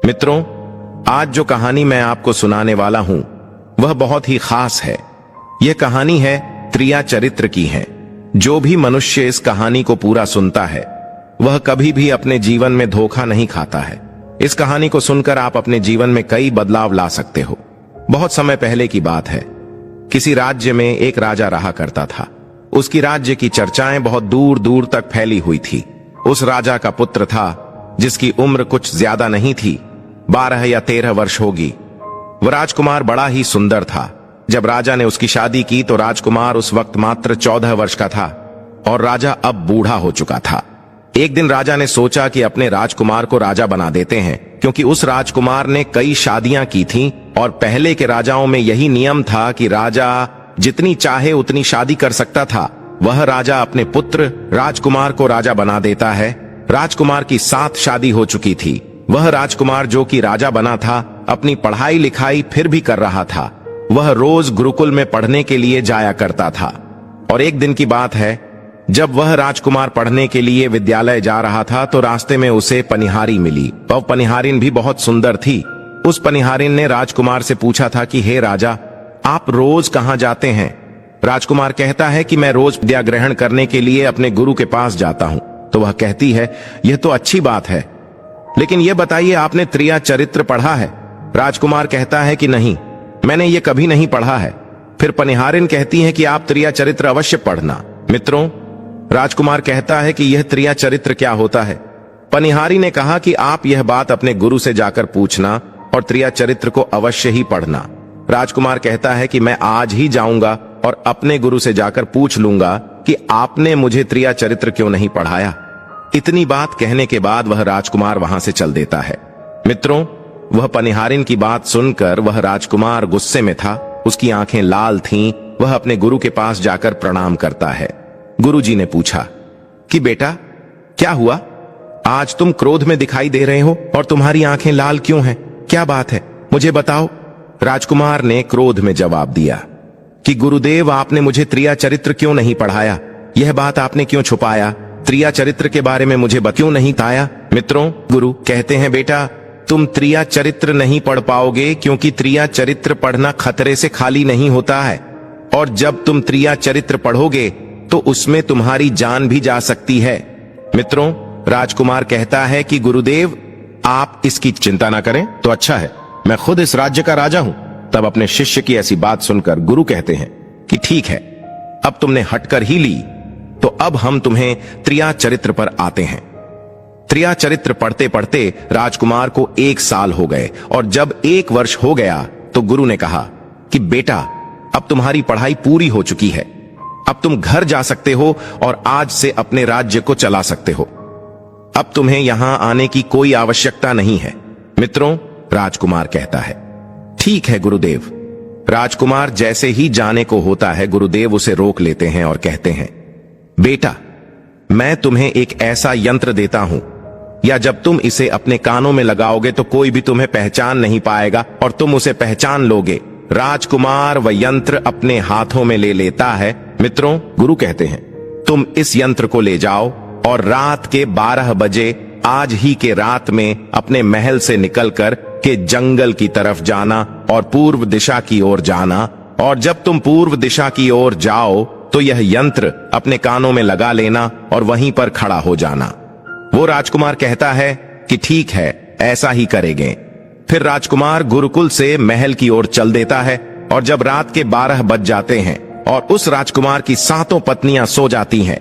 मित्रों, आज जो कहानी मैं आपको सुनाने वाला हूं वह बहुत ही खास है। यह कहानी है त्रिया चरित्र की है। जो भी मनुष्य इस कहानी को पूरा सुनता है वह कभी भी अपने जीवन में धोखा नहीं खाता है। इस कहानी को सुनकर आप अपने जीवन में कई बदलाव ला सकते हो। बहुत समय पहले की बात है। किसी राज्य में एक राजा रहा करता था। उसकी राज्य की चर्चाएं बहुत दूर दूर तक फैली हुई थी। उस राजा का पुत्र था जिसकी उम्र कुछ ज्यादा नहीं थी, 12 या 13 वर्ष होगी। वह राजकुमार बड़ा ही सुंदर था। जब राजा ने उसकी शादी की तो राजकुमार उस वक्त मात्र 14 वर्ष का था और राजा अब बूढ़ा हो चुका था। एक दिन राजा ने सोचा कि अपने राजकुमार को राजा बना देते हैं, क्योंकि उस राजकुमार ने कई शादियां की थीं और पहले के राजाओं में यही नियम था कि राजा जितनी चाहे उतनी शादी कर सकता था। वह राजा अपने पुत्र राजकुमार को राजा बना देता है। राजकुमार की 7 शादी हो चुकी थी। वह राजकुमार जो कि राजा बना था अपनी पढ़ाई लिखाई फिर भी कर रहा था। वह रोज गुरुकुल में पढ़ने के लिए जाया करता था। और एक दिन की बात है, जब वह राजकुमार पढ़ने के लिए विद्यालय जा रहा था तो रास्ते में उसे पनिहारी मिली। वह पनिहारिन भी बहुत सुंदर थी। उस पनिहारिन ने राजकुमार से पूछा था कि हे राजा, आप रोज कहां जाते हैं? राजकुमार कहता है कि मैं रोज विद्या ग्रहण करने के लिए अपने गुरु के पास जाता हूं। तो वह कहती है, यह तो अच्छी बात है, लेकिन यह बताइए आपने त्रिया चरित्र पढ़ा है? राजकुमार कहता है कि नहीं, मैंने ये कभी नहीं पढ़ा है। फिर पनिहारिन कहती है कि आप त्रिया चरित्र अवश्य पढ़ना। मित्रों, राजकुमार कहता है कि यह त्रिया चरित्र क्या होता है? पनिहारी ने कहा कि आप यह बात अपने गुरु से जाकर पूछना और त्रिया चरित्र को अवश्य ही पढ़ना। राजकुमार कहता है कि मैं आज ही जाऊंगा और अपने गुरु से जाकर पूछ लूंगा कि आपने मुझे त्रिया चरित्र क्यों नहीं पढ़ाया। इतनी बात कहने के बाद वह राजकुमार वहां से चल देता है। मित्रों, वह पनिहारिन की बात सुनकर वह राजकुमार गुस्से में था। उसकी आंखें लाल थीं। वह अपने गुरु के पास जाकर प्रणाम करता है। गुरुजी ने पूछा कि बेटा, क्या हुआ? आज तुम क्रोध में दिखाई दे रहे हो और तुम्हारी आंखें लाल क्यों हैं? क्या बात है, मुझे बताओ। राजकुमार ने क्रोध में जवाब दिया कि गुरुदेव, आपने मुझे त्रिया चरित्र क्यों नहीं पढ़ाया? यह बात आपने क्यों छुपाया? त्रिया चरित्र के बारे में मुझे क्यों नहीं बताया? मित्रों, गुरु कहते हैं, बेटा, तुम त्रिया चरित्र नहीं पढ़ पाओगे, क्योंकि त्रिया चरित्र पढ़ना खतरे से खाली नहीं होता है। और जब तुम त्रिया चरित्र पढ़ोगे तो उसमें तुम्हारी जान भी जा सकती है। मित्रों, राजकुमार कहता है कि गुरुदेव, आप इसकी चिंता ना करें तो अच्छा है, मैं खुद इस राज्य का राजा हूं। तब अपने शिष्य की ऐसी बात सुनकर गुरु कहते हैं कि ठीक है, अब तुमने हटकर ही ली, तो अब हम तुम्हें त्रिया चरित्र पर आते हैं। त्रिया चरित्र पढ़ते पढ़ते राजकुमार को 1 साल हो गए और जब 1 वर्ष हो गया तो गुरु ने कहा कि बेटा, अब तुम्हारी पढ़ाई पूरी हो चुकी है। अब तुम घर जा सकते हो और आज से अपने राज्य को चला सकते हो। अब तुम्हें यहां आने की कोई आवश्यकता नहीं है। मित्रों, राजकुमार कहता है, ठीक है गुरुदेव। राजकुमार जैसे ही जाने को होता है, गुरुदेव उसे रोक लेते हैं और कहते हैं, बेटा, मैं तुम्हें एक ऐसा यंत्र देता हूं, या जब तुम इसे अपने कानों में लगाओगे तो कोई भी तुम्हें पहचान नहीं पाएगा और तुम उसे पहचान लोगे। राजकुमार वह यंत्र अपने हाथों में ले लेता है। मित्रों, गुरु कहते हैं, तुम इस यंत्र को ले जाओ और रात के 12 बजे आज ही के रात में अपने महल से निकलकर के जंगल की तरफ जाना और पूर्व दिशा की ओर जाना। और जब तुम पूर्व दिशा की ओर जाओ तो यह यंत्र अपने कानों में लगा लेना और वहीं पर खड़ा हो जाना। वो राजकुमार कहता है कि ठीक है, ऐसा ही करेंगे। फिर राजकुमार गुरुकुल से महल की ओर चल देता है और जब रात के 12 बज जाते हैं और उस राजकुमार की 7 पत्नियां सो जाती हैं,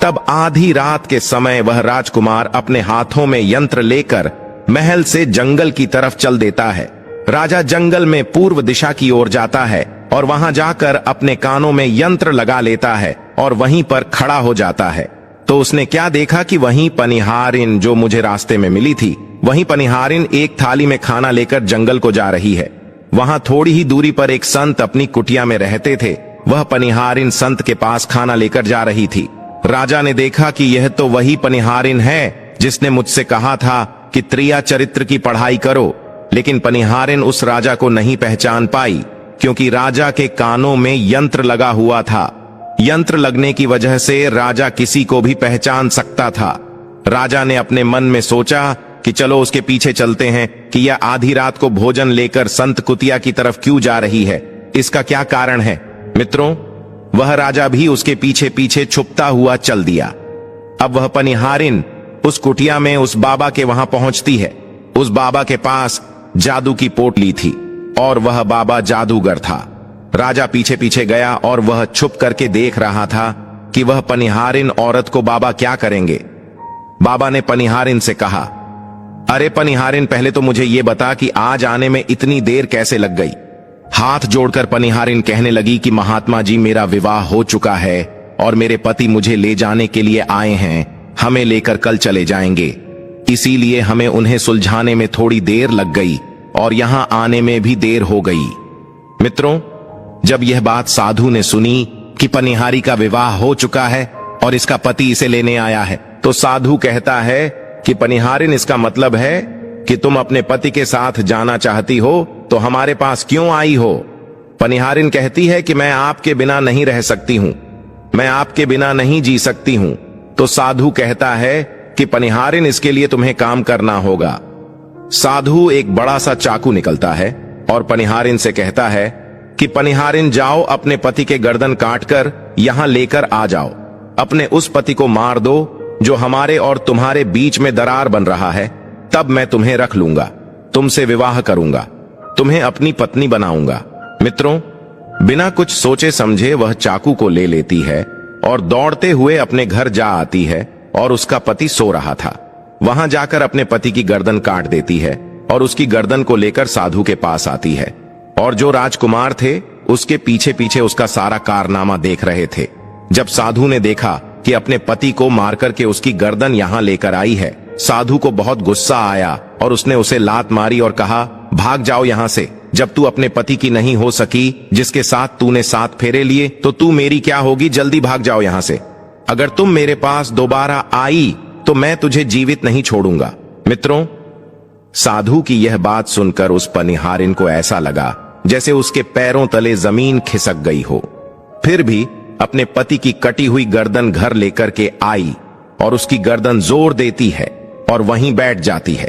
तब आधी रात के समय वह राजकुमार अपने हाथों में यंत्र लेकर महल से जंगल की तरफ चल देता है। राजा जंगल में पूर्व दिशा की ओर जाता है और वहां जाकर अपने कानों में यंत्र लगा लेता है और वहीं पर खड़ा हो जाता है। तो उसने क्या देखा कि वहीं पनिहारिन जो मुझे रास्ते में मिली थी, वहीं पनिहारिन एक थाली में खाना लेकर जंगल को जा रही है। वहां थोड़ी ही दूरी पर एक संत अपनी कुटिया में रहते थे। वह पनिहारिन संत के पास खाना लेकर जा रही थी। राजा ने देखा कि यह तो वही पनिहारिन है जिसने मुझसे कहा था कि त्रिया चरित्र की पढ़ाई करो। लेकिन पनिहारिन उस राजा को नहीं पहचान पाई, क्योंकि राजा के कानों में यंत्र लगा हुआ था। यंत्र लगने की वजह से राजा किसी को भी पहचान सकता था। राजा ने अपने मन में सोचा कि चलो उसके पीछे चलते हैं कि यह आधी रात को भोजन लेकर संत कुतिया की तरफ क्यों जा रही है, इसका क्या कारण है। मित्रों, वह राजा भी उसके पीछे पीछे छुपता हुआ चल दिया। अब वह पनिहारिन उस कुटिया में उस बाबा के वहां पहुंचती है। उस बाबा के पास जादू की पोटली थी और वह बाबा जादूगर था। राजा पीछे पीछे गया और वह छुप करके देख रहा था कि वह पनिहारिन औरत को बाबा क्या करेंगे। बाबा ने पनिहारिन से कहा, अरे पनिहारिन, पहले तो मुझे यह बता कि आज आने में इतनी देर कैसे लग गई। हाथ जोड़कर पनिहारिन कहने लगी कि महात्मा जी, मेरा विवाह हो चुका है और मेरे पति मुझे ले जाने के लिए आए हैं। हमें लेकर कल चले जाएंगे, इसीलिए हमें उन्हें सुलझाने में थोड़ी देर लग गई और यहां आने में भी देर हो गई। मित्रों, जब यह बात साधु ने सुनी कि पनिहारी का विवाह हो चुका है और इसका पति इसे लेने आया है, तो साधु कहता है कि पनिहारिन, इसका मतलब है कि तुम अपने पति के साथ जाना चाहती हो, तो हमारे पास क्यों आई हो। पनिहारिन कहती है कि मैं आपके बिना नहीं रह सकती हूं, मैं आपके बिना नहीं जी सकती हूं। तो साधु कहता है कि पनिहारिन, इसके लिए तुम्हें काम करना होगा। साधु एक बड़ा सा चाकू निकलता है और पनिहारिन से कहता है कि पनिहारिन, जाओ अपने पति के गर्दन काटकर यहां लेकर आ जाओ। अपने उस पति को मार दो जो हमारे और तुम्हारे बीच में दरार बन रहा है, तब मैं तुम्हें रख लूंगा, तुमसे विवाह करूंगा, तुम्हें अपनी पत्नी बनाऊंगा। मित्रों, बिना कुछ सोचे समझे वह चाकू को ले लेती है और दौड़ते हुए अपने घर जा आती है और उसका पति सो रहा था। वहां जाकर अपने पति की गर्दन काट देती है और उसकी गर्दन को लेकर साधु के पास आती है और जो राजकुमार थे उसके पीछे पीछे उसका सारा कारनामा देख रहे थे। जब साधु ने देखा कि अपने पति को मार करके उसकी गर्दन यहां लेकर आई है, साधु को बहुत गुस्सा आया और उसने उसे लात मारी और कहा, भाग जाओ यहां से। जब तू अपने पति की नहीं हो सकी, जिसके साथ तूने 7 फेरे लिए, तो तू मेरी क्या होगी। जल्दी भाग जाओ यहां से। अगर तुम मेरे पास दोबारा आई तो मैं तुझे जीवित नहीं छोड़ूंगा। मित्रों, साधु की यह बात सुनकर उस पनिहारिन को ऐसा लगा जैसे उसके पैरों तले जमीन खिसक गई हो। फिर भी अपने पति की कटी हुई गर्दन घर लेकर के आई और उसकी गर्दन जोर देती है और वहीं बैठ जाती है।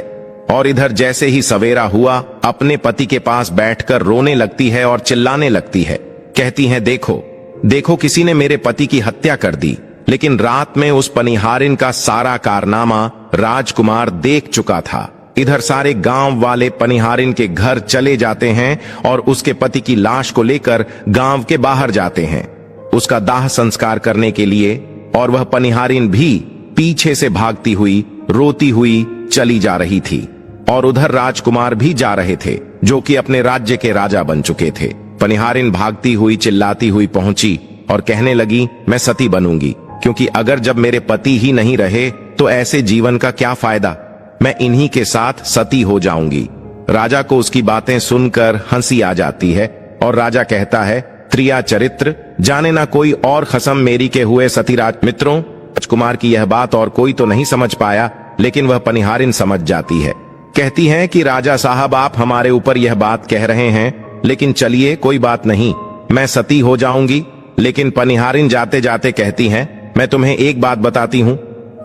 और इधर जैसे ही सवेरा हुआ, अपने पति के पास बैठकर रोने लगती है और चिल्लाने लगती है। कहती है, देखो देखो, किसी ने मेरे पति की हत्या कर दी। लेकिन रात में उस पनिहारिन का सारा कारनामा राजकुमार देख चुका था। इधर सारे गांव वाले पनिहारिन के घर चले जाते हैं और उसके पति की लाश को लेकर गांव के बाहर जाते हैं उसका दाह संस्कार करने के लिए। और वह पनिहारिन भी पीछे से भागती हुई रोती हुई चली जा रही थी। और उधर राजकुमार भी जा रहे थे जो कि अपने राज्य के राजा बन चुके थे। पनिहारिन भागती हुई चिल्लाती हुई पहुंची और कहने लगी, मैं सती बनूंगी, क्योंकि अगर जब मेरे पति ही नहीं रहे तो ऐसे जीवन का क्या फायदा। मैं इन्हीं के साथ सती हो जाऊंगी। राजा को उसकी बातें सुनकर हंसी आ जाती है और राजा कहता है, त्रिया चरित्र, जाने ना कोई और खसम मेरी के हुए सतीराज। मित्रों, राजकुमार की यह बात और कोई तो नहीं समझ पाया, लेकिन वह पनिहारिन समझ जाती है। कहती है कि राजा साहब, आप हमारे ऊपर यह बात कह रहे हैं, लेकिन चलिए कोई बात नहीं, मैं सती हो जाऊंगी। लेकिन पनिहारिन जाते जाते कहती हैं, मैं तुम्हें एक बात बताती हूं।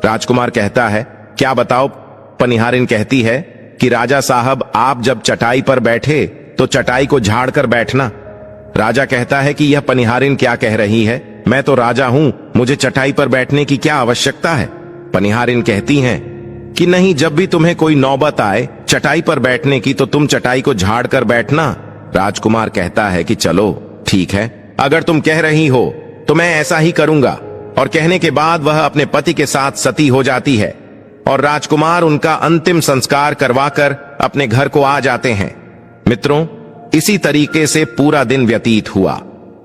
राजकुमार कहता है, क्या बताओ। पनिहारिन कहती है कि राजा साहब, आप जब चटाई पर बैठे तो चटाई को झाड़ कर बैठना। राजा कहता है कि यह पनिहारिन क्या कह रही है, मैं तो राजा हूं, मुझे चटाई पर बैठने की क्या आवश्यकता है। पनिहारिन कहती हैं कि नहीं, जब भी तुम्हें कोई नौबत आए चटाई पर बैठने की तो तुम चटाई को झाड़ कर बैठना। राजकुमार कहता है कि चलो ठीक है, अगर तुम कह रही हो तो मैं ऐसा ही करूंगा। और कहने के बाद वह अपने पति के साथ सती हो जाती है और राजकुमार उनका अंतिम संस्कार करवाकर अपने घर को आ जाते हैं। मित्रों, इसी तरीके से पूरा दिन व्यतीत हुआ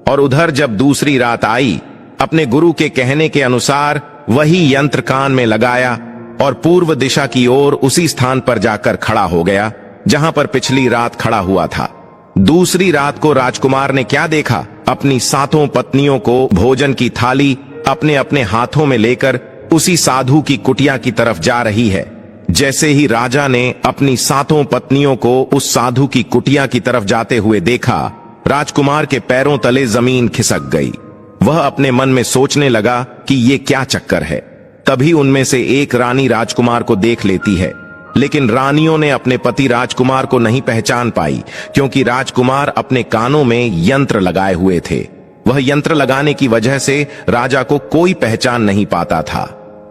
और उधर जब दूसरी रात आई, अपने गुरु के कहने के अनुसार वही यंत्र कान में लगाया और पूर्व दिशा की ओर उसी स्थान पर जाकर खड़ा हो गया जहां पर पिछली रात खड़ा हुआ था। दूसरी रात को राजकुमार ने क्या देखा, अपनी 7 पत्नियों को भोजन की थाली अपने अपने हाथों में लेकर उसी साधु की कुटिया की तरफ जा रही है। जैसे ही राजा ने अपनी 7 पत्नियों को उस साधु की कुटिया की तरफ जाते हुए देखा, राजकुमार के पैरों तले जमीन खिसक गई। वह अपने मन में सोचने लगा कि ये क्या चक्कर है। तभी उनमें से एक रानी राजकुमार को देख लेती है लेकिन रानियों ने अपने पति राजकुमार को नहीं पहचान पाई, क्योंकि राजकुमार अपने कानों में यंत्र लगाए हुए थे। वह यंत्र लगाने की वजह से राजा को कोई पहचान नहीं पाता था।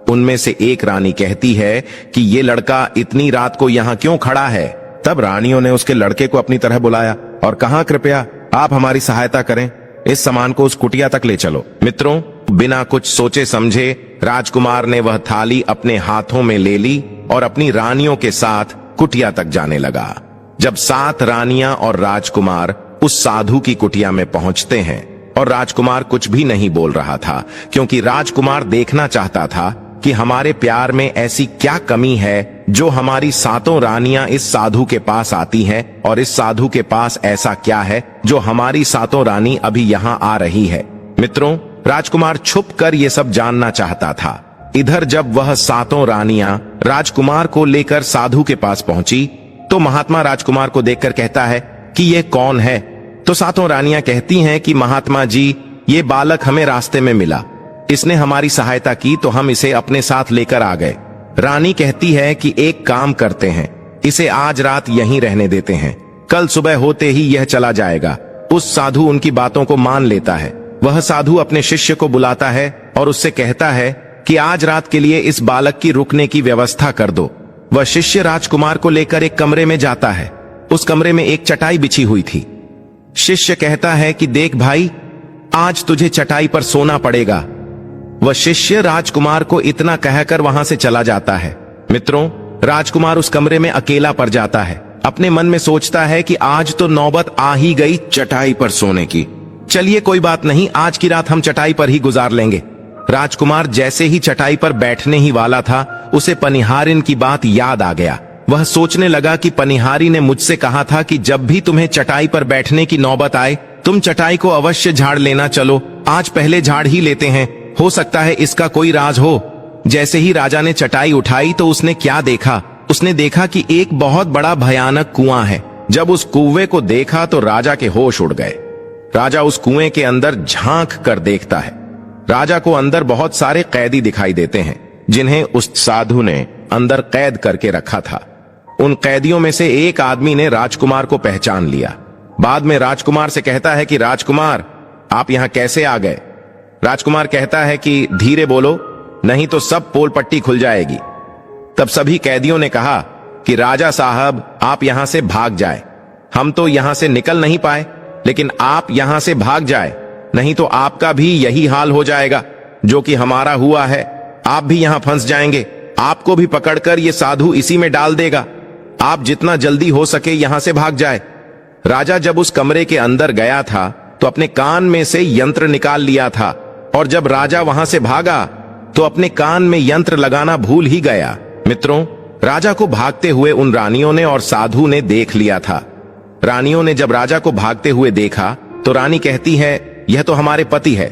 उनमें से एक रानी कहती है कि ये लड़का इतनी रात को यहाँ क्यों खड़ा है। तब रानियों ने उसके लड़के को अपनी तरह बुलाया और कहा, कृपया आप हमारी सहायता करें, इस सामान को उस कुटिया तक ले चलो। मित्रों, बिना कुछ सोचे समझे राजकुमार ने वह थाली अपने हाथों में ले ली और अपनी रानियों के साथ कुटिया तक जाने लगा। जब 7 रानियां और राजकुमार उस साधु की कुटिया में पहुंचते हैं और राजकुमार कुछ भी नहीं बोल रहा था, क्योंकि राजकुमार देखना चाहता था कि हमारे प्यार में ऐसी क्या कमी है जो हमारी 7 रानियां इस साधु के पास आती हैं, और इस साधु के पास ऐसा क्या है जो हमारी 7 रानी अभी यहाँ आ रही है। मित्रों, राजकुमार छुप कर ये सब जानना चाहता था। इधर जब वह 7 रानियां राजकुमार को लेकर साधु के पास पहुंची तो महात्मा राजकुमार को देखकर कहता है कि ये कौन है। तो 7 रानियां कहती हैं कि महात्मा जी, ये बालक हमें रास्ते में मिला, इसने हमारी सहायता की तो हम इसे अपने साथ लेकर आ गए। रानी कहती है कि एक काम करते हैं, इसे आज रात यहीं रहने देते हैं, कल सुबह होते ही यह चला जाएगा। उस साधु उनकी बातों को मान लेता है। वह साधु अपने शिष्य को बुलाता है और उससे कहता है कि आज रात के लिए इस बालक की रुकने की व्यवस्था कर दो। वह शिष्य राजकुमार को लेकर एक कमरे में जाता है। उस कमरे में एक चटाई बिछी हुई थी। शिष्य कहता है कि देख भाई, आज तुझे चटाई पर सोना पड़ेगा। वह शिष्य राजकुमार को इतना कहकर वहां से चला जाता है। मित्रों, राजकुमार उस कमरे में अकेला पड़ जाता है। अपने मन में सोचता है कि आज तो नौबत आ ही गई चटाई पर सोने की। चलिए कोई बात नहीं, आज की रात हम चटाई पर ही गुजार लेंगे। राजकुमार जैसे ही चटाई पर बैठने ही वाला था, उसे पनिहारिन की बात याद आ गया। वह सोचने लगा कि पनिहारी ने मुझसे कहा था कि जब भी तुम्हें चटाई पर बैठने की नौबत आए, तुम चटाई को अवश्य झाड़ लेना। चलो आज पहले झाड़ ही लेते हैं, हो सकता है इसका कोई राज हो। जैसे ही राजा ने चटाई उठाई तो उसने क्या देखा? उसने देखा कि एक बहुत बड़ा भयानक कुआं है। जब उस कुएं को देखा तो राजा के होश उड़ गए। राजा उस कुएं के अंदर झांक कर देखता है। राजा को अंदर बहुत सारे कैदी दिखाई देते हैं, जिन्हें उस साधु ने अंदर कैद करके रखा था। उन कैदियों में से एक आदमी ने राजकुमार को पहचान लिया। बाद में राजकुमार से कहता है कि राजकुमार, आप यहां कैसे आ गए? राजकुमार कहता है कि धीरे बोलो, नहीं तो सब पोल पट्टी खुल जाएगी। तब सभी कैदियों ने कहा कि राजा साहब, आप यहां से भाग जाए। हम तो यहां से निकल नहीं पाए, लेकिन आप यहां से भाग जाए, नहीं तो आपका भी यही हाल हो जाएगा जो कि हमारा हुआ है। आप भी यहां फंस जाएंगे। आपको भी पकड़कर ये साधु इसी में डाल देगा। आप जितना जल्दी हो सके यहां से भाग जाए। राजा जब उस कमरे के अंदर गया था तो अपने कान में से यंत्र निकाल लिया था, और जब राजा वहां से भागा तो अपने कान में यंत्र लगाना भूल ही गया। मित्रों, राजा को भागते हुए उन रानियों ने और साधु ने देख लिया था। रानियों ने जब राजा को भागते हुए देखा तो रानी कहती है, यह तो हमारे पति है।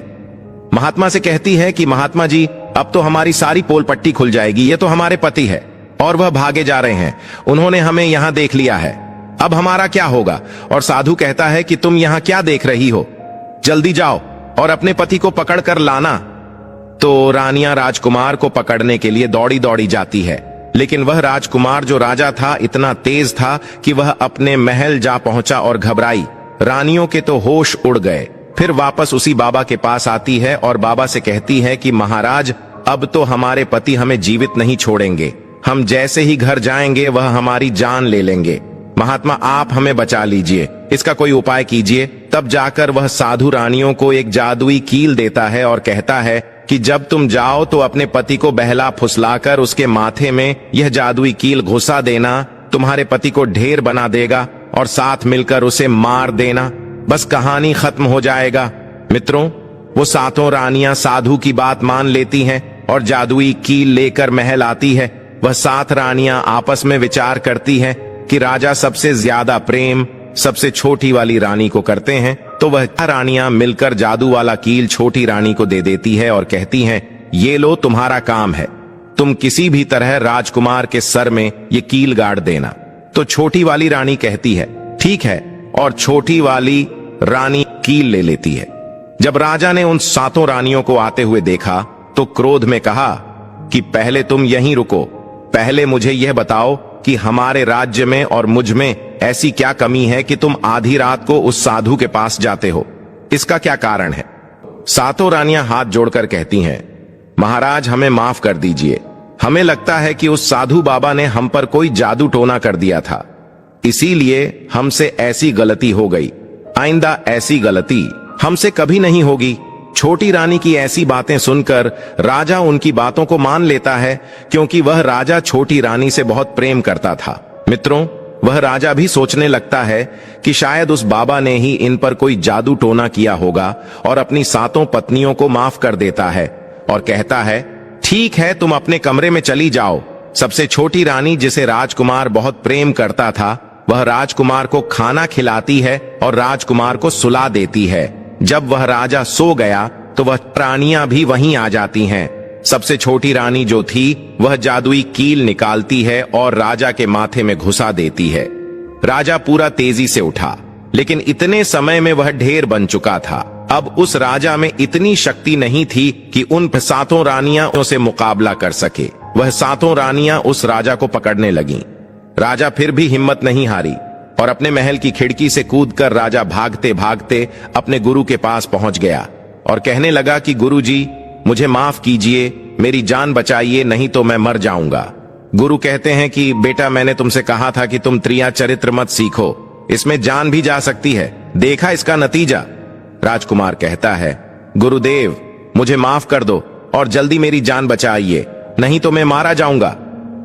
महात्मा से कहती है कि महात्मा जी, अब तो हमारी सारी पोल पट्टी खुल जाएगी, ये तो हमारे पति है और वह भागे जा रहे हैं। उन्होंने हमें यहां देख लिया है, अब हमारा क्या होगा? और साधु कहता है कि तुम यहां क्या देख रही हो, जल्दी जाओ और अपने पति को पकड़ कर लाना। तो रानियां राजकुमार को पकड़ने के लिए दौड़ी दौड़ी जाती है, लेकिन वह राजकुमार जो राजा था इतना तेज था कि वह अपने महल जा पहुंचा और घबराई। रानियों के तो होश उड़ गए। फिर वापस उसी बाबा के पास आती है और बाबा से कहती है कि महाराज, अब तो हमारे पति हमें जीवित नहीं छोड़ेंगे। हम जैसे ही घर जाएंगे वह हमारी जान ले लेंगे। महात्मा, आप हमें बचा लीजिए, इसका कोई उपाय कीजिए। तब जाकर वह साधु रानियों को एक जादुई कील देता है और कहता है कि जब तुम जाओ तो अपने पति को बहला फुसलाकर उसके माथे में यह जादुई कील घुसा देना। तुम्हारे पति को ढेर बना देगा और साथ मिलकर उसे मार देना। बस कहानी खत्म हो जाएगा। मित्रों, वो 7 रानियां साधु की बात मान लेती हैं और जादुई कील लेकर महल आती है। वह 7 रानियां आपस में विचार करती हैं कि राजा सबसे ज्यादा प्रेम सबसे छोटी वाली रानी को करते हैं, तो वह रानियां मिलकर जादू वाला कील छोटी रानी को दे देती है और कहती हैं, ये लो, तुम्हारा काम है, तुम किसी भी तरह राजकुमार के सर में ये कील गाड़ देना। तो छोटी वाली रानी कहती है ठीक है, और छोटी वाली रानी कील ले लेती है। जब राजा ने उन 7 रानियों को आते हुए देखा तो क्रोध में कहा कि पहले तुम यहीं रुको, पहले मुझे यह बताओ कि हमारे राज्य में और मुझ में ऐसी क्या कमी है कि तुम आधी रात को उस साधु के पास जाते हो? इसका क्या कारण है? सातों रानियां हाथ जोड़कर कहती हैं, महाराज हमें माफ कर दीजिए। हमें लगता है कि उस साधु बाबा ने हम पर कोई जादू टोना कर दिया था, इसीलिए हमसे ऐसी गलती हो गई। आइंदा ऐसी गलती हमसे कभी नहीं होगी। छोटी रानी की ऐसी बातें सुनकर राजा उनकी बातों को मान लेता है, क्योंकि वह राजा छोटी रानी से बहुत प्रेम करता था। मित्रों, वह राजा भी सोचने लगता है कि शायद उस बाबा ने ही इन पर कोई जादू टोना किया होगा और अपनी सातों पत्नियों को माफ कर देता है और कहता है, ठीक है, तुम अपने कमरे में चली जाओ। सबसे छोटी रानी, जिसे राजकुमार बहुत प्रेम करता था, वह राजकुमार को खाना खिलाती है और राजकुमार को सुला देती है। जब वह राजा सो गया तो वह रानियां भी वहीं आ जाती हैं। सबसे छोटी रानी जो थी वह जादुई कील निकालती है और राजा के माथे में घुसा देती है। राजा पूरा तेजी से उठा, लेकिन इतने समय में वह ढेर बन चुका था। अब उस राजा में इतनी शक्ति नहीं थी कि उन सातों रानियां से मुकाबला कर सके। वह सातों रानियां उस राजा को पकड़ने लगीं। राजा फिर भी हिम्मत नहीं हारी और अपने महल की खिड़की से कूदकर राजा भागते भागते अपने गुरु के पास पहुंच गया और कहने लगा कि गुरुजी, मुझे माफ कीजिए, मेरी जान बचाइए, नहीं तो मैं मर जाऊंगा। गुरु कहते हैं कि बेटा, मैंने तुमसे कहा था कि तुम त्रिया चरित्र मत सीखो, इसमें जान भी जा सकती है, देखा इसका नतीजा। राजकुमार कहता है, गुरुदेव मुझे माफ कर दो और जल्दी मेरी जान बचाइए, नहीं तो मैं मारा जाऊंगा।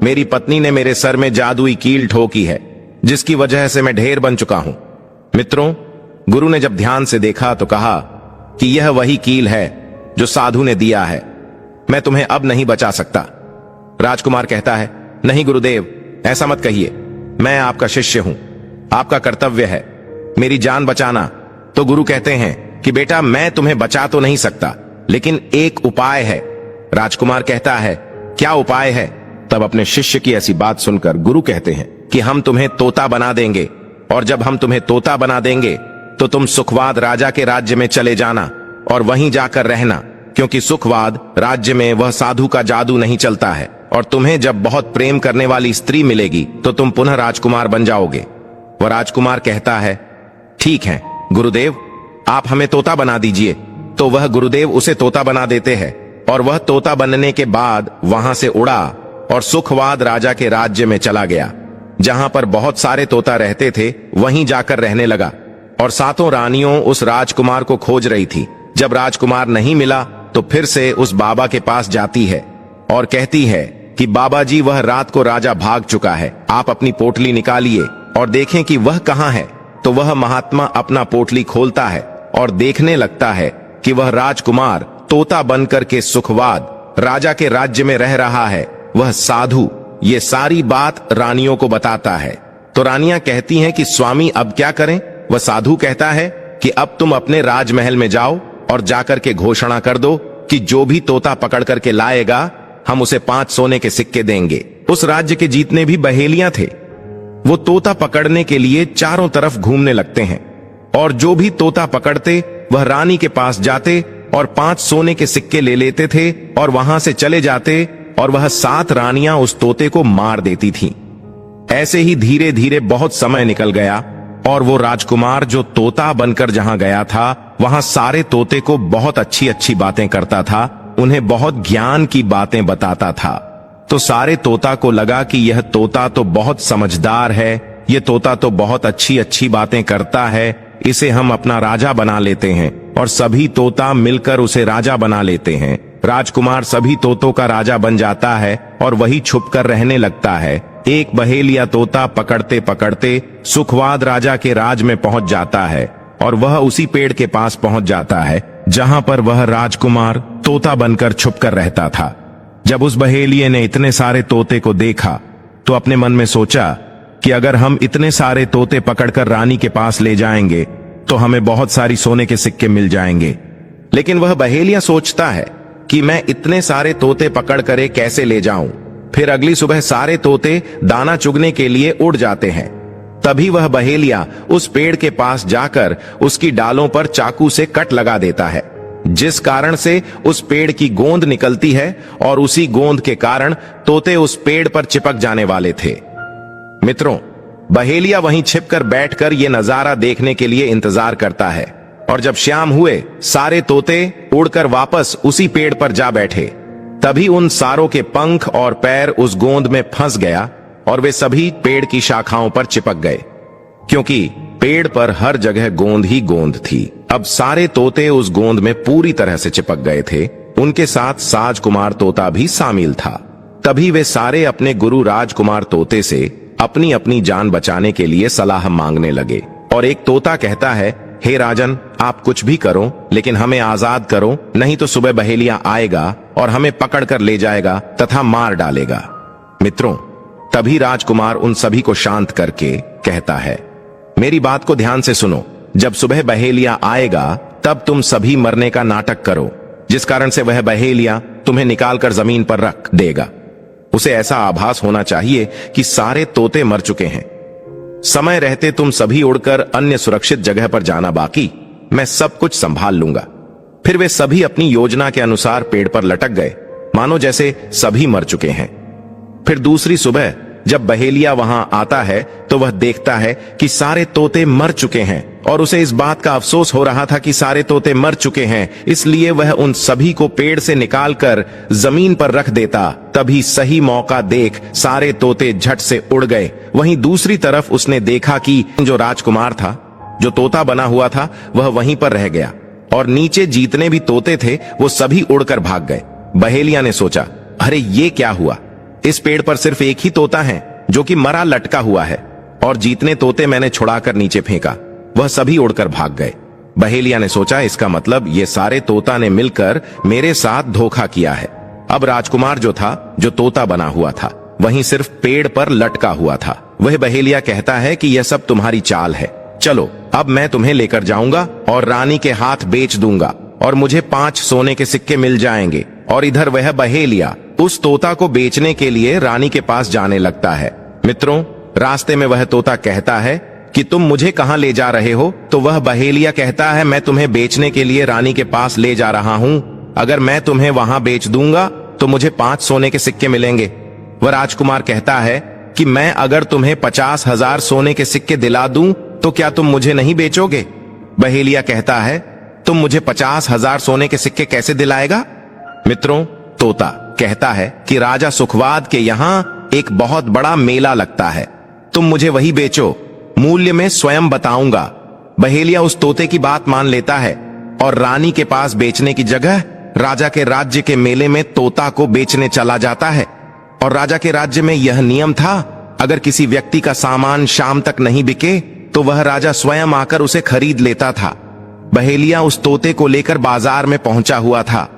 मेरी पत्नी ने मेरे सर में जादुई कील ठोकी है, जिसकी वजह से मैं ढेर बन चुका हूं। मित्रों, गुरु ने जब ध्यान से देखा तो कहा कि यह वही कील है जो साधु ने दिया है, मैं तुम्हें अब नहीं बचा सकता। राजकुमार कहता है, नहीं गुरुदेव, ऐसा मत कहिए, मैं आपका शिष्य हूं, आपका कर्तव्य है मेरी जान बचाना। तो गुरु कहते हैं कि बेटा, मैं तुम्हें बचा तो नहीं सकता, लेकिन एक उपाय है। राजकुमार कहता है, क्या उपाय है? तब अपने शिष्य की ऐसी बात सुनकर गुरु कहते हैं कि हम तुम्हें तोता बना देंगे, और जब हम तुम्हें तोता बना देंगे तो तुम सुखवाद राजा के राज्य में चले जाना और वहीं जाकर रहना, क्योंकि सुखवाद राज्य में वह साधु का जादू नहीं चलता है, और तुम्हें जब बहुत प्रेम करने वाली स्त्री मिलेगी तो तुम पुनः राजकुमार बन जाओगे। वह राजकुमार कहता है, ठीक है गुरुदेव, आप हमें तोता बना दीजिए। तो वह गुरुदेव उसे तोता बना देते हैं और वह तोता बनने के बाद वहां से उड़ा और सुखवाद राजा के राज्य में चला गया। जहां पर बहुत सारे तोता रहते थे वहीं जाकर रहने लगा, और सातों रानियों उस राजकुमार को खोज रही थी। जब राजकुमार नहीं मिला तो फिर से उस बाबा के पास जाती है और कहती है कि बाबा जी, वह रात को राजा भाग चुका है, आप अपनी पोटली निकालिए और देखें कि वह कहां है। तो वह महात्मा अपना पोटली खोलता है और देखने लगता है कि वह राजकुमार तोता बनकर के सुखवाद राजा के राज्य में रह रहा है। वह साधु ये सारी बात रानियों को बताता है। तो रानियां कहती हैं कि स्वामी, अब क्या करें? वह साधु कहता है कि अब तुम अपने राजमहल में जाओ और जाकर के घोषणा कर दो कि जो भी तोता पकड़ करके लाएगा हम उसे 5 सोने के सिक्के देंगे। उस राज्य के जितने भी बहेलियां थे वो तोता पकड़ने के लिए चारों तरफ घूमने लगते हैं, और जो भी तोता पकड़ते वह रानी के पास जाते और 5 सोने के सिक्के ले लेते थे और वहां से चले जाते, और वह 7 रानियां उस तोते को मार देती थीं। ऐसे ही धीरे धीरे बहुत समय निकल गया, और वो राजकुमार जो तोता बनकर जहां गया था वहां सारे तोते को बहुत अच्छी अच्छी बातें करता था, उन्हें बहुत ज्ञान की बातें बताता था। तो सारे तोता को लगा कि यह तोता तो बहुत समझदार है, यह तोता तो बहुत अच्छी अच्छी बातें करता है, इसे हम अपना राजा बना लेते हैं। और सभी तोता मिलकर उसे राजा बना लेते हैं। राजकुमार सभी तोतों का राजा बन जाता है और वही छुपकर रहने लगता है। एक बहेलिया तोता पकड़ते पकड़ते सुखवाद राजा के राज में पहुंच जाता है, और वह उसी पेड़ के पास पहुंच जाता है जहां पर वह राजकुमार तोता बनकर छुपकर रहता था। जब उस बहेलिये ने इतने सारे तोते को देखा तो अपने मन में सोचा कि अगर हम इतने सारे तोते पकड़कर रानी के पास ले जाएंगे तो हमें बहुत सारी सोने के सिक्के मिल जाएंगे। लेकिन वह बहेलिया सोचता है कि मैं इतने सारे तोते पकड़ कर कैसे ले जाऊं। फिर अगली सुबह सारे तोते दाना चुगने के लिए उड़ जाते हैं। तभी वह बहेलिया उस पेड़ के पास जाकर उसकी डालों पर चाकू से कट लगा देता है, जिस कारण से उस पेड़ की गोंद निकलती है, और उसी गोंद के कारण तोते उस पेड़ पर चिपक जाने वाले थे। मित्रों, बहेलिया वहीं छिपकर बैठकर ये नजारा देखने के लिए इंतजार करता है, और जब शाम हुए सारे तोते उड़कर वापस उसी पेड़ पर जा बैठे। तभी उन सारों के पंख और पैर उस गोंद में फंस गया और वे सभी पेड़ की शाखाओं पर चिपक गए, क्योंकि पेड़ पर हर जगह गोंद ही गोंद थी। अब सारे तोते उस गोंद में पूरी तरह से चिपक गए थे। उनके साथ साजकुमार तोता भी शामिल था। तभी वे सारे अपने गुरु राजकुमार तोते से अपनी अपनी जान बचाने के लिए सलाह मांगने लगे। और एक तोता कहता है, हे राजन, आप कुछ भी करो लेकिन हमें आजाद करो, नहीं तो सुबह बहेलिया आएगा और हमें पकड़कर ले जाएगा तथा मार डालेगा। मित्रों, तभी राजकुमार उन सभी को शांत करके कहता है, मेरी बात को ध्यान से सुनो। जब सुबह बहेलिया आएगा तब तुम सभी मरने का नाटक करो, जिस कारण से वह बहेलिया तुम्हें निकालकर जमीन पर रख देगा। उसे ऐसा आभास होना चाहिए कि सारे तोते मर चुके हैं। समय रहते तुम सभी उड़कर अन्य सुरक्षित जगह पर जाना, बाकी मैं सब कुछ संभाल लूंगा। फिर वे सभी अपनी योजना के अनुसार पेड़ पर लटक गए, मानो जैसे सभी मर चुके हैं। फिर दूसरी सुबह जब बहेलिया वहां आता है तो वह देखता है कि सारे तोते मर चुके हैं, और उसे इस बात का अफसोस हो रहा था कि सारे तोते मर चुके हैं। इसलिए वह उन सभी को पेड़ से निकालकर जमीन पर रख देता। तभी सही मौका देख सारे तोते झट से उड़ गए। वहीं दूसरी तरफ उसने देखा कि जो राजकुमार था, जो तोता बना हुआ था, वह वहीं पर रह गया, और नीचे जितने भी तोते थे वो सभी उड़कर भाग गए। बहेलिया ने सोचा, अरे ये क्या हुआ? इस पेड़ पर सिर्फ एक ही तोता है जो कि मरा लटका हुआ है, और जितने तोते मैंने छुड़ाकर नीचे फेंका वह सभी उड़कर भाग गए। बहेलिया ने सोचा, इसका मतलब ये सारे तोता ने मिलकर मेरे साथ धोखा किया है। अब राजकुमार जो था, जो तोता बना हुआ था, वहीं सिर्फ पेड़ पर लटका हुआ था। वह बहेलिया कहता है कि यह सब तुम्हारी चाल है। चलो अब मैं तुम्हें लेकर जाऊंगा और रानी के हाथ बेच दूंगा, और मुझे 5 सोने के सिक्के मिल जाएंगे। और इधर वह बहेलिया उस तोता को बेचने के लिए रानी के पास जाने लगता है। मित्रों, रास्ते में वह तोता कहता है कि तुम मुझे कहां ले जा रहे हो? तो वह बहेलिया कहता है, मैं तुम्हें बेचने के लिए रानी के पास ले जा रहा हूं। अगर मैं तुम्हें वहां बेच दूंगा तो मुझे 5 सोने के सिक्के मिलेंगे। वह राजकुमार कहता है कि मैं अगर तुम्हें 50,000 सोने के सिक्के दिला दूं तो क्या तुम मुझे नहीं बेचोगे? बहेलिया कहता है, तुम मुझे 50,000 सोने के सिक्के कैसे दिलाएगा? मित्रों, तोता कहता है कि राजा सुखवाद के यहाँ एक बहुत बड़ा मेला लगता है, तुम मुझे वही बेचो, मूल्य में स्वयं बताऊंगा। बहेलिया उस तोते की बात मान लेता है और रानी के पास बेचने की जगह राजा के राज्य के मेले में तोता को बेचने चला जाता है। और राजा के राज्य में यह नियम था, अगर किसी व्यक्ति का सामान शाम तक नहीं बिके तो वह राजा स्वयं आकर उसे खरीद लेता था। बहेलिया उस तोते को लेकर बाजार में पहुंचा हुआ था।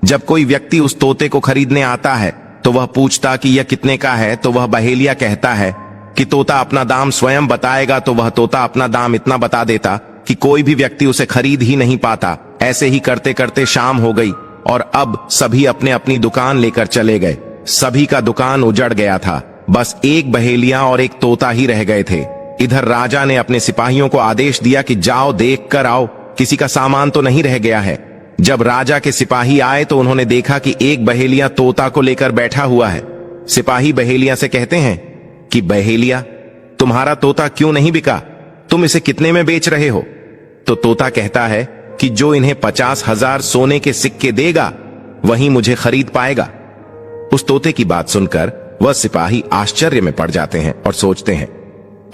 जब कोई व्यक्ति उस तोते को खरीदने आता है तो वह पूछता कि यह कितने का है, तो वह बहेलिया कहता है कि तोता अपना दाम स्वयं बताएगा। तो वह तोता अपना दाम इतना बता देता कि कोई भी व्यक्ति उसे खरीद ही नहीं पाता। ऐसे ही करते करते शाम हो गई और अब सभी अपने अपनी दुकान लेकर चले गए। सभी का दुकान उजड़ गया था, बस एक बहेलिया और एक तोता ही रह गए थे। इधर राजा ने अपने सिपाहियों को आदेश दिया कि जाओ देख कर आओ, किसी का सामान तो नहीं रह गया है। जब राजा के सिपाही आए तो उन्होंने देखा कि एक बहेलिया तोता को लेकर बैठा हुआ है। सिपाही बहेलिया से कहते हैं कि बहेलिया, तुम्हारा तोता क्यों नहीं बिका? तुम इसे कितने में बेच रहे हो? तो तोता कहता है कि जो इन्हें 50,000 सोने के सिक्के देगा वही मुझे खरीद पाएगा। उस तोते की बात सुनकर वह सिपाही आश्चर्य में पड़ जाते हैं और सोचते हैं,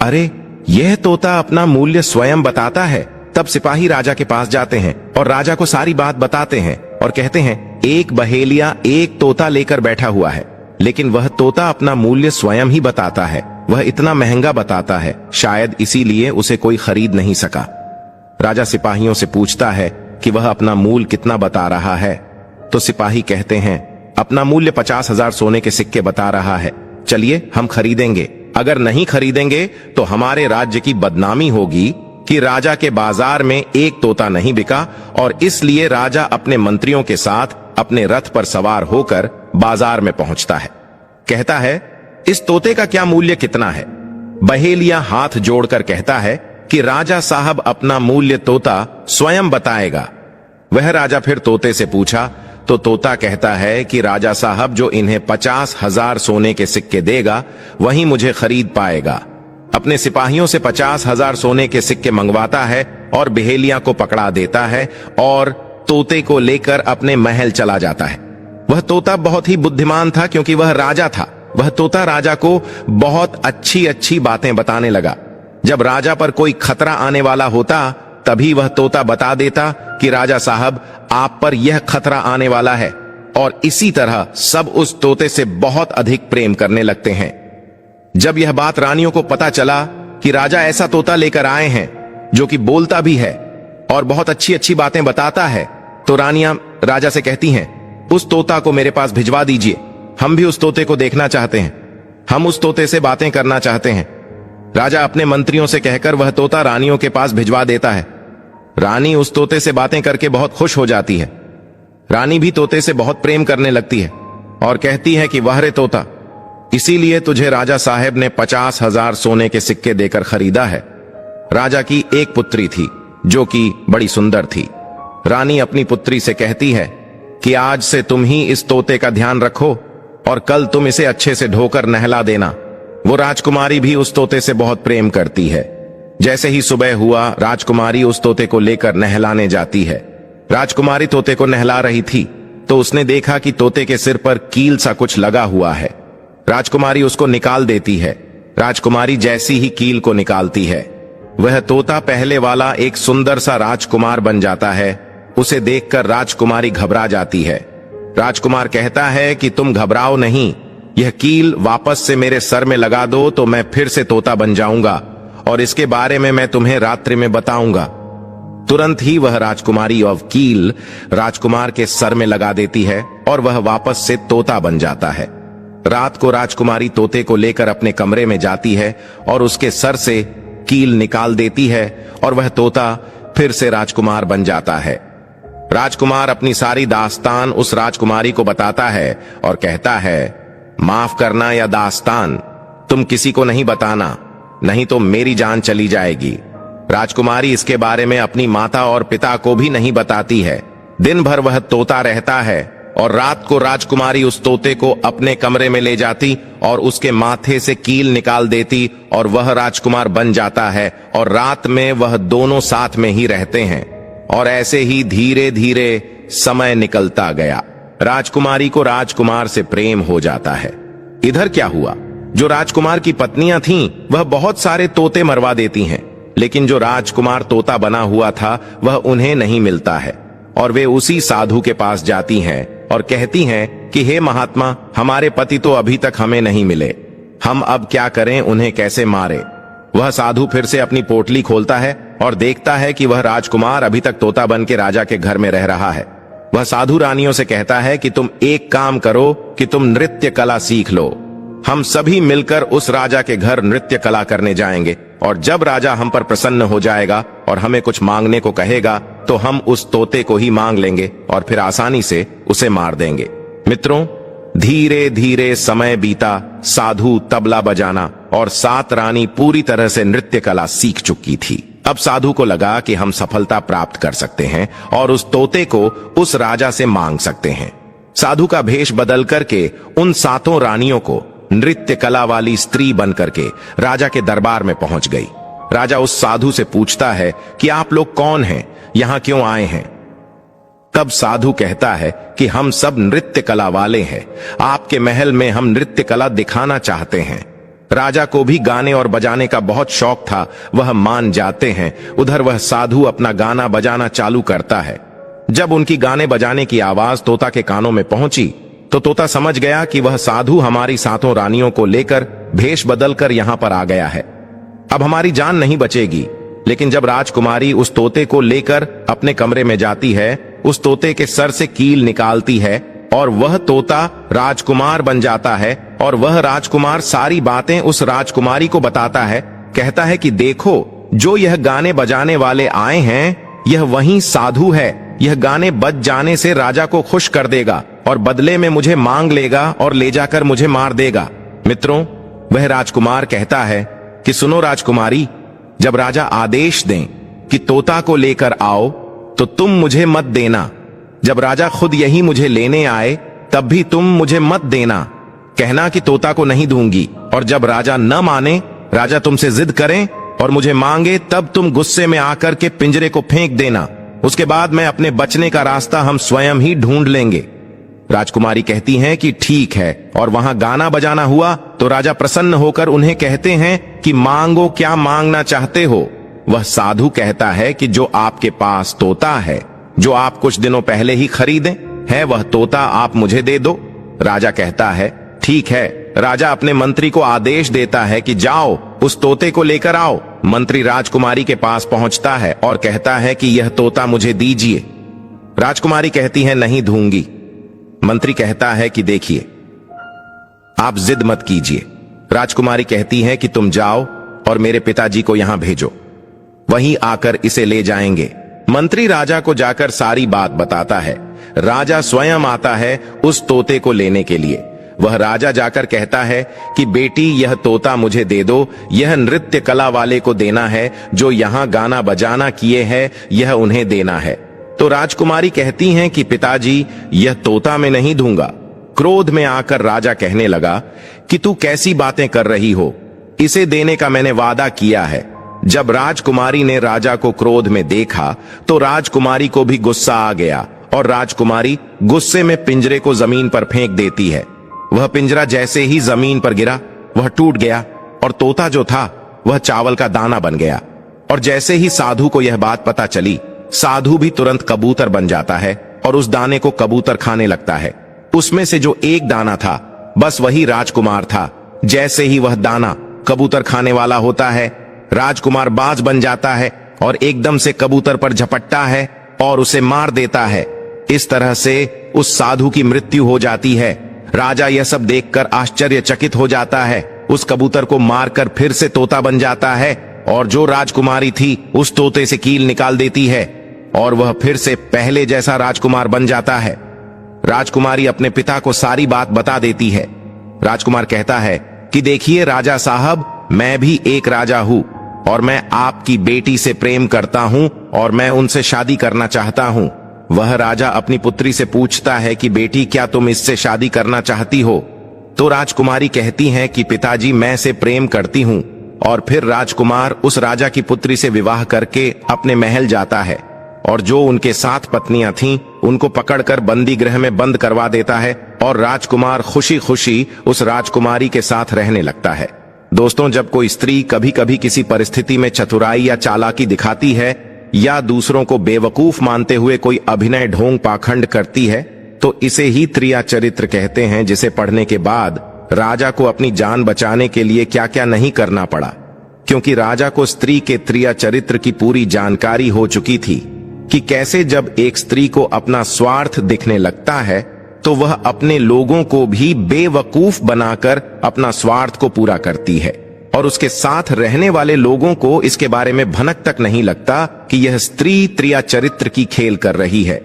अरे यह तोता अपना मूल्य स्वयं बताता है। तब सिपाही राजा के पास जाते हैं और राजा को सारी बात बताते हैं और कहते हैं, एक बहेलिया एक तोता लेकर बैठा हुआ है, लेकिन वह तोता अपना मूल्य स्वयं ही बताता है। वह इतना महंगा बताता है, शायद इसीलिए उसे कोई खरीद नहीं सका। राजा सिपाहियों से पूछता है कि वह अपना मूल्य कितना बता रहा है। तो सिपाही कहते हैं, अपना मूल्य 50,000 सोने के सिक्के बता रहा है। चलिए हम खरीदेंगे। अगर नहीं खरीदेंगे तो हमारे राज्य की बदनामी होगी कि राजा के बाजार में एक तोता नहीं बिका, और इसलिए राजा अपने मंत्रियों के साथ अपने रथ पर सवार होकर बाजार में पहुंचता है। कहता है, इस तोते का क्या मूल्य कितना है? बहेलिया हाथ जोड़कर कहता है कि राजा साहब अपना मूल्य तोता स्वयं बताएगा। वह राजा फिर तोते से पूछा, तो तोता कहता है कि राजा साहब जो इन्हें 50,000 सोने के सिक्के देगा वही मुझे खरीद पाएगा। अपने सिपाहियों से 50,000 सोने के सिक्के मंगवाता है और बहेलिया को पकड़ा देता है और तोते को लेकर अपने महल चला जाता है। वह तोता बहुत ही बुद्धिमान था क्योंकि वह राजा था। वह तोता राजा को बहुत अच्छी अच्छी बातें बताने लगा। जब राजा पर कोई खतरा आने वाला होता तभी वह तोता बता देता कि राजा साहब आप पर यह खतरा आने वाला है, और इसी तरह सब उस तोते से बहुत अधिक प्रेम करने लगते हैं। जब यह बात रानियों को पता चला कि राजा ऐसा तोता लेकर आए हैं जो कि बोलता भी है और बहुत अच्छी अच्छी बातें बताता है, तो रानियां राजा से कहती हैं, उस तोता को मेरे पास भिजवा दीजिए, हम भी उस तोते को देखना चाहते हैं, हम उस तोते से बातें करना चाहते हैं। राजा अपने मंत्रियों से कहकर वह तोता रानियों के पास भिजवा देता है। रानी उस तोते से बातें करके बहुत खुश हो जाती है। रानी भी तोते से बहुत प्रेम करने लगती है और कहती है कि वाह रे तोता, इसीलिए तुझे राजा साहब ने 50,000 सोने के सिक्के देकर खरीदा है। राजा की एक पुत्री थी जो कि बड़ी सुंदर थी। रानी अपनी पुत्री से कहती है कि आज से तुम ही इस तोते का ध्यान रखो और कल तुम इसे अच्छे से ढोकर नहला देना। वो राजकुमारी भी उस तोते से बहुत प्रेम करती है। जैसे ही सुबह हुआ, राजकुमारी उस तोते को लेकर नहलाने जाती है। राजकुमारी तोते को नहला रही थी तो उसने देखा कि तोते के सिर पर कील सा कुछ लगा हुआ है। राजकुमारी उसको निकाल देती है। राजकुमारी जैसी ही कील को निकालती है, वह तोता पहले वाला एक सुंदर सा राजकुमार बन जाता है। उसे देखकर राजकुमारी घबरा जाती है। राजकुमार कहता है कि तुम घबराओ नहीं, यह कील वापस से मेरे सर में लगा दो तो मैं फिर से तोता बन जाऊंगा और इसके बारे में मैं तुम्हें रात्रि में बताऊंगा। तुरंत ही वह राजकुमारी और कील राजकुमार के सर में लगा देती है और वह वापस से तोता बन जाता है। रात को राजकुमारी तोते को लेकर अपने कमरे में जाती है और उसके सर से कील निकाल देती है और वह तोता फिर से राजकुमार बन जाता है। राजकुमार अपनी सारी दास्तान उस राजकुमारी को बताता है और कहता है, माफ करना या दास्तान तुम किसी को नहीं बताना, नहीं तो मेरी जान चली जाएगी। राजकुमारी इसके बारे में अपनी माता और पिता को भी नहीं बताती है। दिन भर वह तोता रहता है और रात को राजकुमारी उस तोते को अपने कमरे में ले जाती और उसके माथे से कील निकाल देती और वह राजकुमार बन जाता है और रात में वह दोनों साथ में ही रहते हैं। और ऐसे ही धीरे धीरे समय निकलता गया। राजकुमारी को राजकुमार से प्रेम हो जाता है। इधर क्या हुआ, जो राजकुमार की पत्नियां थीं वह बहुत सारे तोते मरवा देती हैं, लेकिन जो राजकुमार तोता बना हुआ था वह उन्हें नहीं मिलता है और वे उसी साधु के पास जाती हैं और कहती हैं कि हे महात्मा, हमारे पति तो अभी तक हमें नहीं मिले, हम अब क्या करें, उन्हें कैसे मारे। वह साधु फिर से अपनी पोटली खोलता है और देखता है कि वह राजकुमार अभी तक तोता बन के राजा के घर में रह रहा है। वह साधु रानियों से कहता है कि तुम एक काम करो कि तुम नृत्य कला सीख लो, हम सभी मिलकर उस राजा के घर नृत्य कला करने जाएंगे और जब राजा हम पर प्रसन्न हो जाएगा और हमें कुछ मांगने को कहेगा तो हम उस तोते को ही मांग लेंगे और फिर आसानी से उसे मार देंगे। मित्रों, धीरे धीरे समय बीता। साधु तबला बजाना और सात रानी पूरी तरह से नृत्य कला सीख चुकी थी। अब साधु को लगा कि हम सफलता प्राप्त कर सकते हैं और उस तोते को उस राजा से मांग सकते हैं। साधु का भेष बदल करके उन सातों रानियों को नृत्य कला वाली स्त्री बनकर के राजा के दरबार में पहुंच गई। राजा उस साधु से पूछता है कि आप लोग कौन हैं, यहां क्यों आए हैं। तब साधु कहता है कि हम सब नृत्य कला वाले हैं, आपके महल में हम नृत्य कला दिखाना चाहते हैं। राजा को भी गाने और बजाने का बहुत शौक था, वह मान जाते हैं। उधर वह साधु अपना गाना बजाना चालू करता है। जब उनकी गाने बजाने की आवाज तोता के कानों में पहुंची तो तोता समझ गया कि वह साधु हमारी सातों रानियों को लेकर भेष बदलकर यहां पर आ गया है, अब हमारी जान नहीं बचेगी। लेकिन जब राजकुमारी उस तोते को लेकर अपने कमरे में जाती है, उस तोते के सर से कील निकालती है और वह तोता राजकुमार बन जाता है और वह राजकुमार सारी बातें उस राजकुमारी को बताता है। कहता है कि देखो, जो यह गाने बजाने वाले आए हैं यह वही साधु है, यह गाने बज जाने से राजा को खुश कर देगा और बदले में मुझे मांग लेगा और ले जाकर मुझे मार देगा। मित्रों, वह राजकुमार कहता है कि सुनो राजकुमारी, जब राजा आदेश दें कि तोता को लेकर आओ तो तुम मुझे मत देना, जब राजा खुद यही मुझे लेने आए तब भी तुम मुझे मत देना, कहना कि तोता को नहीं दूंगी। और जब राजा न माने, राजा तुमसे जिद करें और मुझे मांगे, तब तुम गुस्से में आकर के पिंजरे को फेंक देना। उसके बाद मैं अपने बचने का रास्ता हम स्वयं ही ढूंढ लेंगे। राजकुमारी कहती हैं कि ठीक है, और वहां गाना बजाना हुआ तो राजा प्रसन्न होकर उन्हें कहते हैं कि मांगो, क्या मांगना चाहते हो। वह साधु कहता है कि जो आपके पास तोता है, जो आप कुछ दिनों पहले ही खरीदे है, वह तोता आप मुझे दे दो। राजा कहता है ठीक है। राजा अपने मंत्री को आदेश देता है कि जाओ उस तोते को लेकर आओ। मंत्री राजकुमारी के पास पहुंचता है और कहता है कि यह तोता मुझे दीजिए। राजकुमारी कहती है नहीं दूंगी। मंत्री कहता है कि देखिए, आप जिद मत कीजिए। राजकुमारी कहती है कि तुम जाओ और मेरे पिताजी को यहां भेजो, वहीं आकर इसे ले जाएंगे। मंत्री राजा को जाकर सारी बात बताता है। राजा स्वयं आता है उस तोते को लेने के लिए। वह राजा जाकर कहता है कि बेटी, यह तोता मुझे दे दो, यह नृत्य कला वाले को देना है, जो यहां गाना बजाना किए हैं, यह उन्हें देना है। तो राजकुमारी कहती हैं कि पिताजी, यह तोता मैं नहीं दूंगा। क्रोध में आकर राजा कहने लगा कि तू कैसी बातें कर रही हो, इसे देने का मैंने वादा किया है। जब राजकुमारी ने राजा को क्रोध में देखा तो राजकुमारी को भी गुस्सा आ गया और राजकुमारी गुस्से में पिंजरे को जमीन पर फेंक देती है। वह पिंजरा जैसे ही जमीन पर गिरा, वह टूट गया और तोता जो था वह चावल का दाना बन गया। और जैसे ही साधु को यह बात पता चली, साधु भी तुरंत कबूतर बन जाता है और उस दाने को कबूतर खाने लगता है। उसमें से जो एक दाना था, बस वही राजकुमार था। जैसे ही वह दाना कबूतर खाने वाला होता है, राजकुमार बाज बन जाता है और एकदम से कबूतर पर झपटता है और उसे मार देता है। इस तरह से उस साधु की मृत्यु हो जाती है। राजा यह सब देखकर आश्चर्यचकित हो जाता है। उस कबूतर को मारकर फिर से तोता बन जाता है और जो राजकुमारी थी उस तोते से कील निकाल देती है और वह फिर से पहले जैसा राजकुमार बन जाता है। राजकुमारी अपने पिता को सारी बात बता देती है। राजकुमार कहता है कि देखिए राजा साहब, मैं भी एक राजा हूं और मैं आपकी बेटी से प्रेम करता हूं और मैं उनसे शादी करना चाहता हूं। वह राजा अपनी पुत्री से पूछता है कि बेटी, क्या तुम इससे शादी करना चाहती हो? तो राजकुमारी कहती है कि पिताजी, मैं से प्रेम करती हूं। और फिर राजकुमार उस राजा की पुत्री से विवाह करके अपने महल जाता है और जो उनके 7 पत्नियां थीं उनको पकड़कर बंदी गृह में बंद करवा देता है और राजकुमार खुशी खुशी उस राजकुमारी के साथ रहने लगता है। दोस्तों, जब कोई स्त्री कभी कभी किसी परिस्थिति में चतुराई या चालाकी दिखाती है या दूसरों को बेवकूफ मानते हुए कोई अभिनय ढोंग पाखंड करती है, तो इसे ही त्रिया चरित्र कहते हैं, जिसे पढ़ने के बाद राजा को अपनी जान बचाने के लिए क्या क्या नहीं करना पड़ा, क्योंकि राजा को स्त्री के त्रिया चरित्र की पूरी जानकारी हो चुकी थी कि कैसे जब एक स्त्री को अपना स्वार्थ दिखने लगता है तो वह अपने लोगों को भी बेवकूफ बनाकर अपना स्वार्थ को पूरा करती है और उसके साथ रहने वाले लोगों को इसके बारे में भनक तक नहीं लगता कि यह स्त्री त्रिया चरित्र की खेल कर रही है।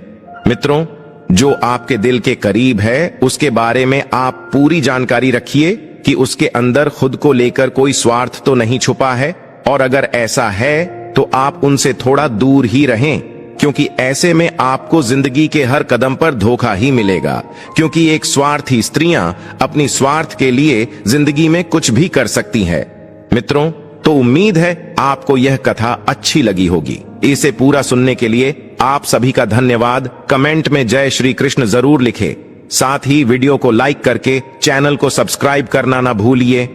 मित्रों, जो आपके दिल के करीब है उसके बारे में आप पूरी जानकारी रखिए कि उसके अंदर खुद को लेकर कोई स्वार्थ तो नहीं छुपा है, और अगर ऐसा है तो आप उनसे थोड़ा दूर ही रहें, क्योंकि ऐसे में आपको जिंदगी के हर कदम पर धोखा ही मिलेगा, क्योंकि एक स्वार्थी स्त्रियां अपनी स्वार्थ के लिए जिंदगी में कुछ भी कर सकती हैं। मित्रों, तो उम्मीद है आपको यह कथा अच्छी लगी होगी। इसे पूरा सुनने के लिए आप सभी का धन्यवाद। कमेंट में जय श्री कृष्ण जरूर लिखें। साथ ही वीडियो को लाइक करके चैनल को सब्सक्राइब करना ना भूलिए।